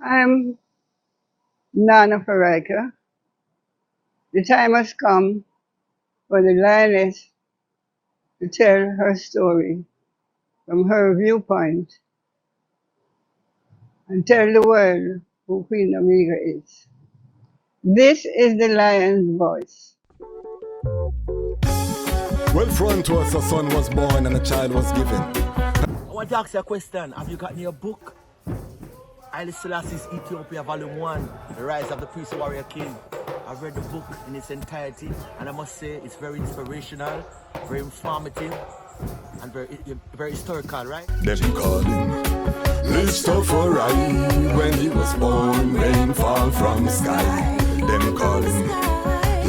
I'm Nana Farika. The time has come for the lioness to tell her story from her viewpoint and tell the world who Queen Omega is. This is the lion's voice. Well, front to us, a son was born and a child was given. I want to ask you a question. Have you got your book? Haile Selassie's Ethiopia Volume 1, The Rise of the Priest Warrior King. I've read the book in its entirety, and I must say it's very inspirational, very informative, and very historical, right? Them call him Rastafari. When he was born, rain fall from sky. Them call him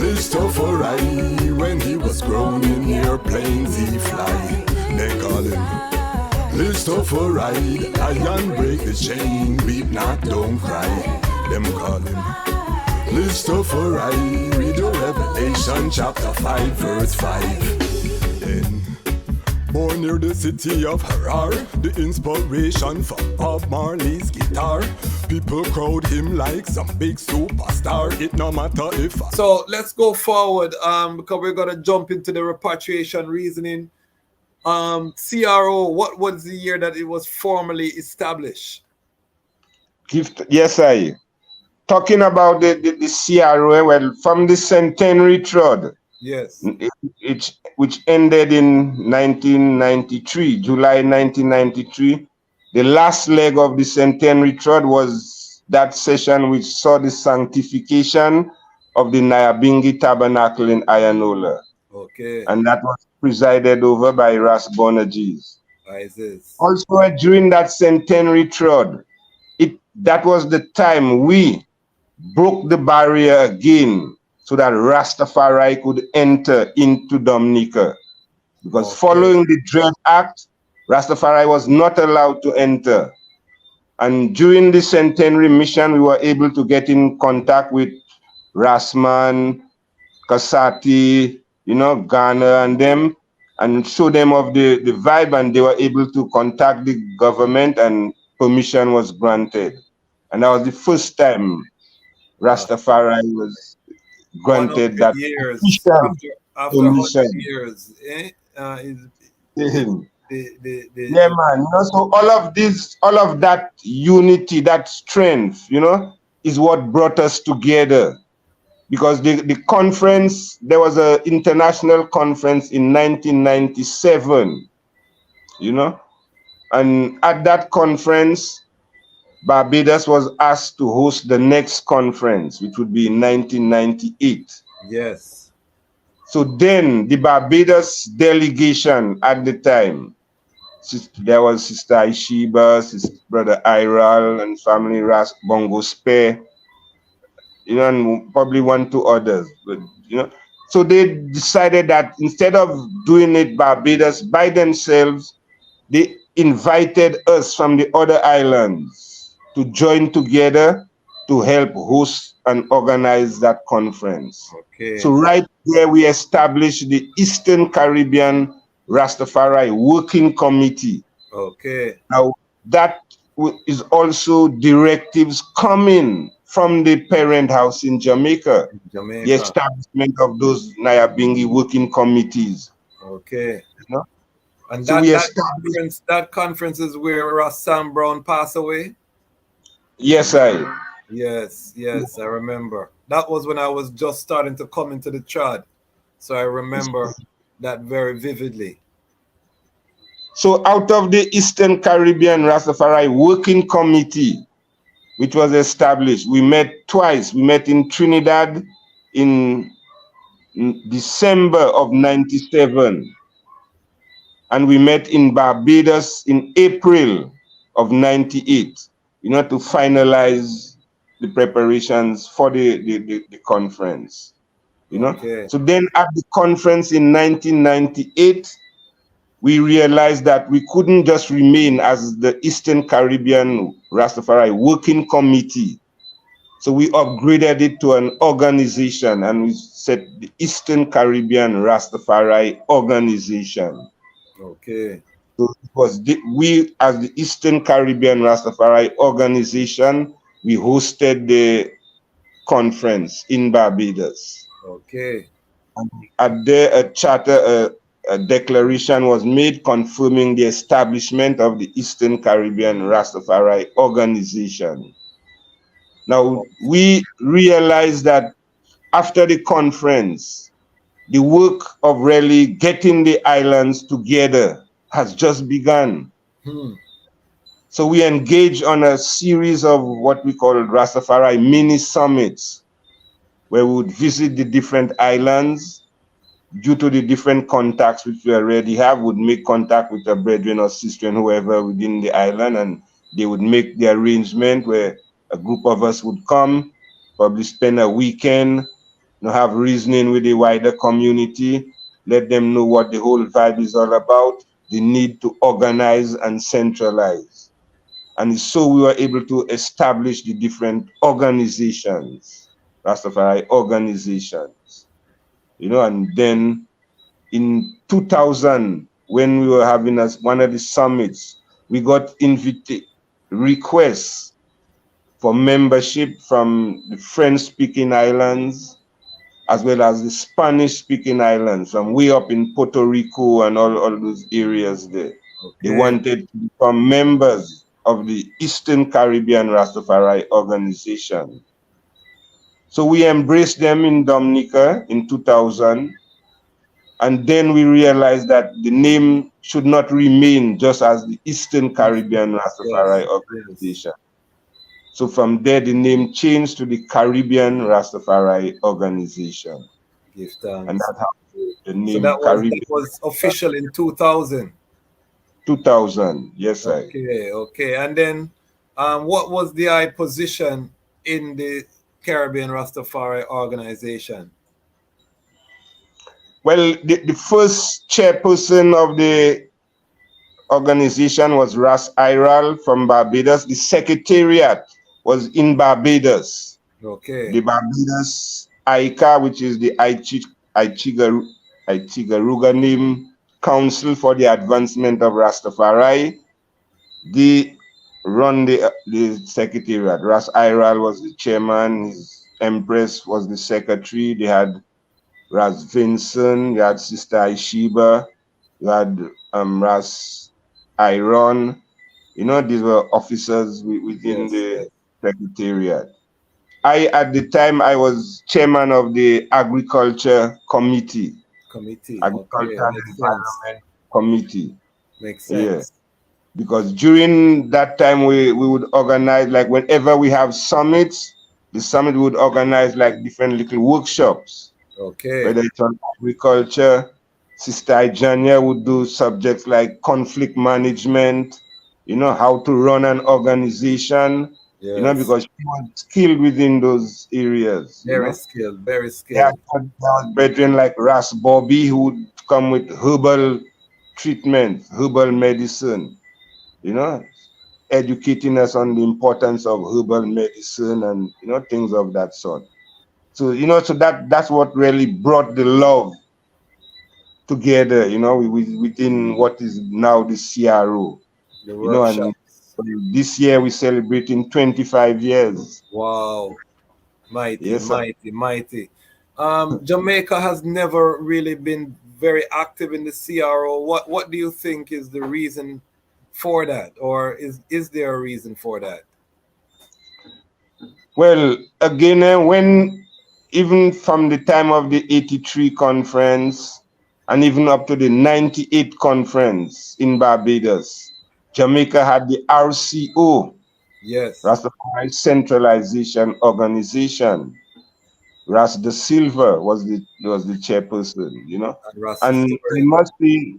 Rastafari. When he was grown in airplanes he fly. They call him Rastafari. Lion break the chain, weep not, don't cry. Them call him Rastafari. Read your Revelation chapter 5 verse 5. Then born near the city of Harar, the inspiration for Bob Marley's guitar. People crowd him like some big superstar. It no matter if. So let's go forward because we're gonna jump into the repatriation reasoning. CRO, what was the year that it was formally established? Yes, I. Talking about the CRO, well, from the Centenary Trod. Yes. Which ended in 1993, July 1993. The last leg of the Centenary Trod was that session which saw the sanctification of the Nyabingi Tabernacle in Ayanola. Okay. And that was presided over by Ras Bonagis. Isis. Also, during that Centenary Trod, that was the time we broke the barrier again so that Rastafari could enter into Dominica. Because following the Dread Act, Rastafari was not allowed to enter. And during the Centenary mission, we were able to get in contact with Rasman, Kasati, Ghana and them, and show them of the vibe, and they were able to contact the government and permission was granted. And that was the first time Rastafari was granted that years after permission. 100 years. Yeah, man. So all of that unity, that strength, is what brought us together. Because the conference, there was an international conference in 1997, and at that conference, Barbados was asked to host the next conference, which would be in 1998. Yes. So then the Barbados delegation at the time, there was Sister Ishiba, Sister Brother Iral, and family Ras Bongo Spare, and probably 1, 2 others, but so they decided that instead of doing it Barbados by themselves, they invited us from the other islands to join together to help host and organize that conference. Okay. So right there we established the Eastern Caribbean Rastafari Working Committee. Okay. Now that is also directives coming from the parent house in Jamaica. The establishment of those Nyabingi working committees. Okay. And so that conference is where Ross Sam Brown passed away? Yes, Yes, I remember. That was when I was just starting to come into the trad. So I remember that very vividly. So out of the Eastern Caribbean Rastafari Working Committee, which was established, we met twice. We met in Trinidad in December of 97. And we met in Barbados in April of 98, to finalize the preparations for the conference. Okay. So then at the conference in 1998, we realized that we couldn't just remain as the Eastern Caribbean Rastafari Working Committee. So we upgraded it to an organization, and we said the Eastern Caribbean Rastafari Organization. Okay. So it was we, as the Eastern Caribbean Rastafari Organization, we hosted the conference in Barbados. Okay. At there, a declaration was made confirming the establishment of the Eastern Caribbean Ras Tafari Organization. Now, we realized that after the conference, the work of really getting the islands together has just begun. So we engaged on a series of what we call Rastafari mini summits, where we would visit the different islands. Due to the different contacts which we already have, would make contact with a brethren or sister and whoever within the island, and they would make the arrangement where a group of us would come, probably spend a weekend, have reasoning with the wider community, let them know what the whole vibe is all about, the need to organize and centralize. And so we were able to establish the different organizations, Rastafari organizations, and then in 2000, when we were having one of the summits, we got requests for membership from the French-speaking islands, as well as the Spanish-speaking islands, from way up in Puerto Rico and all those areas there. Okay. They wanted to become members of the Eastern Caribbean Rastafari Organization. So we embraced them in Dominica in 2000. And then we realized that the name should not remain just as the Eastern Caribbean Rastafari Organization. So from there, the name changed to the Caribbean Rastafari Organization. Give thanks. And that's how the name that was official in 2000. 2000, yes, Okay. And then what was the position in the Caribbean Rastafari Organization? Well, the first chairperson of the organization was Ras Iral from Barbados. The secretariat was in Barbados. Okay. The Barbados ICA, which is the Aichigaruganim Council for the Advancement of Rastafari, they run the secretariat. Ras Iral was the chairman, his Empress was the secretary. They had Ras Vincent, you had Sister Aishiba, you had Ras Iron. These were officers within the secretariat. At the time, I was chairman of the Agriculture Committee. Agriculture and Environment Committee. Makes sense. Yeah. Because during that time, we would organize, like whenever we have summits, the summit would organize like different little workshops. Okay. Whether it's on agriculture, Sister Ijania would do subjects like conflict management, how to run an organization, because she was skilled within those areas. Very skilled. Yeah, there was brethren like Ras Bobby who would come with herbal treatment, herbal medicine, educating us on the importance of herbal medicine and, things of that sort. So, so that's what really brought the love together, within what is now the CRO. And this year we're celebrating 25 years. Wow. Mighty, yes, mighty. Jamaica has never really been very active in the CRO. What do you think is the reason for that? Or is there a reason for that? Well, again, even from the time of the 83 conference and even up to the 98 conference in Barbados, Jamaica had the RCO, Rastafari Centralization Organization. Ras De Silva was the chairperson, and it must be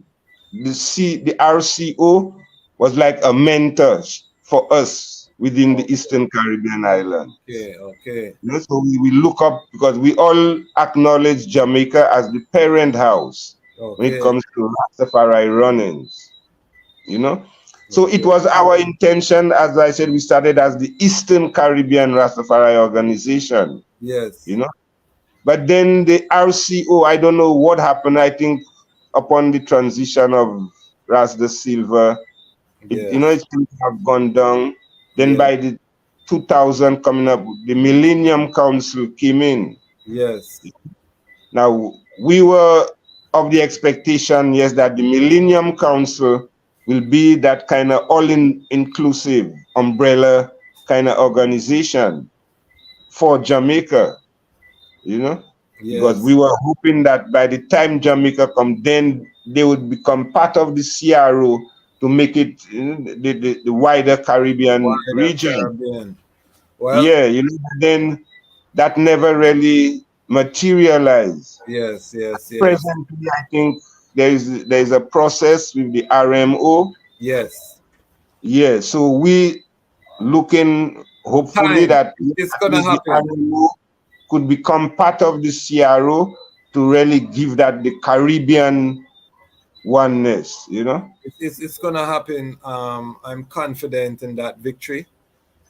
the RCO was like a mentor for us within the Eastern Caribbean island. Okay. So we look up, because we all acknowledge Jamaica as the parent house when it comes to Rastafari runnings, So it was our intention, as I said, we started as the Eastern Caribbean Rastafari Organization. Yes. But then the RCO, I don't know what happened. I think upon the transition of Ras De Silva, it seems to have gone down. Then by the 2000 coming up, the Millennium Council came in. Yes. Now, we were of the expectation, yes, that the Millennium Council will be that kind of all-inclusive umbrella kind of organization for Jamaica, you know? Yes. Because we were hoping that by the time Jamaica come, then they would become part of the CRO to make it the wider Caribbean region. Caribbean. Well, yeah, you know, then that never really materialized. Yes. Presently, I think there is a process with the RMO. Yes. Yeah, so we looking hopefully that it's gonna happen. The RMO could become part of the CRO to really give that the Caribbean oneness, you know. It's gonna happen. I'm confident in that victory,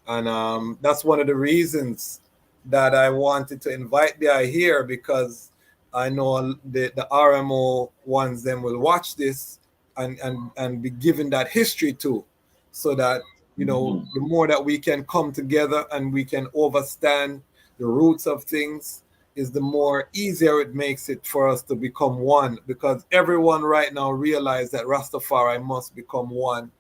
and that's one of the reasons that I wanted to invite the eye here, because I know the RMO ones then will watch this and be given that history too, so that the more that we can come together and we can understand the roots of things, is the more easier it makes it for us to become one, because everyone right now realize that Rastafari must become one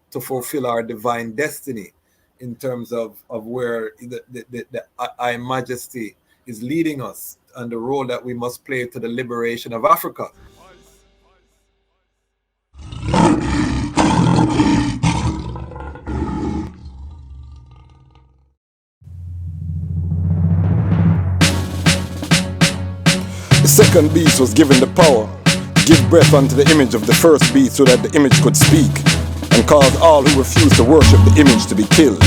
to fulfill our divine destiny in terms of where the High Majesty is leading us and the role that we must play to the liberation of Africa. The second beast was given the power to give breath unto the image of the first beast, so that the image could speak, and cause all who refused to worship the image to be killed.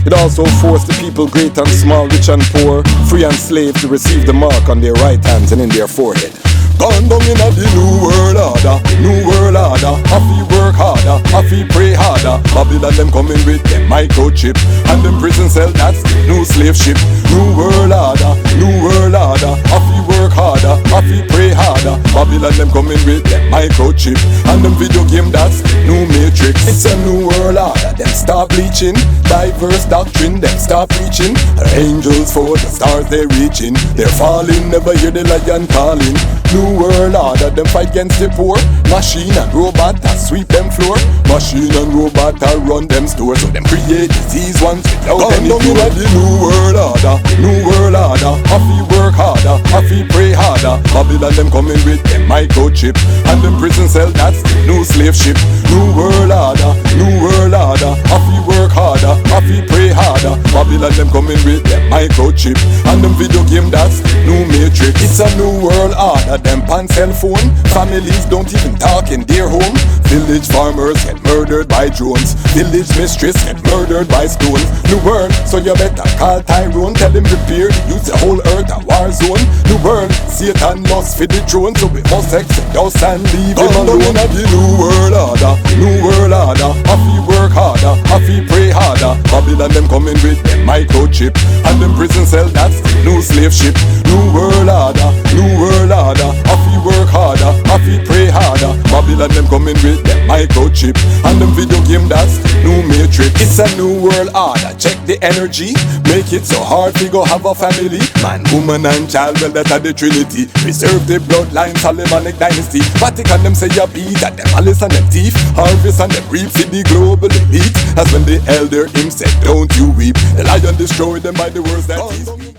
It also forced the people, great and small, rich and poor, free and slave, to receive the mark on their right hands and in their forehead. Gone down in the new world order, I feel work harder, I feel pray harder. Babylon them coming with them microchip, and them prison cell, that's new slave ship. New world order, I feel work harder, I feel pray harder. Babylon them coming with them microchip, and them video game, that's new matrix. It's a new world order, them start bleaching, diverse doctrine, them start preaching. Angels for the stars they reaching, they're falling, never hear the lion calling. New world order, them fight against the poor. Machine and robot that sweep them floor. Machine and robot that run them stores. So them create disease ones without any cure. The new world order, I feel work harder, I feel pray harder. Babylon them coming with them microchip, and them prison cell, that's new slave ship. New world order, I feel work harder, I feel pray harder. Babylon them coming with them microchip, and them video game, that's new matrix. It's a new world order, them pan cell phone. Families don't even talk in their home. Village farmers get murdered by drones. Village mistress get murdered by stones. New world, so you better call Tyrone. Tell him prepare to use the whole earth a war zone. New world, Satan lost for the throne, so we must exit us and leave him alone. The new world order, I feel work harder, I feel pray harder. Babylon them coming with them microchip, and them prison cell, that's new slave ship. New world order, I feel work harder, I feel pray harder. Babylon them coming with them microchip, and them video game, that's new matrix. It's a new world order, check the energy. Make it so hard to go have a family. Man, woman and child, well that are the trinity. Preserve the bloodline, Solomonic dynasty. Vatican them say you beat at them malice and them thief. Harvest and them reap in the global elite. That's when the elder him said don't you weep. The lion destroyed them by the words that he speak.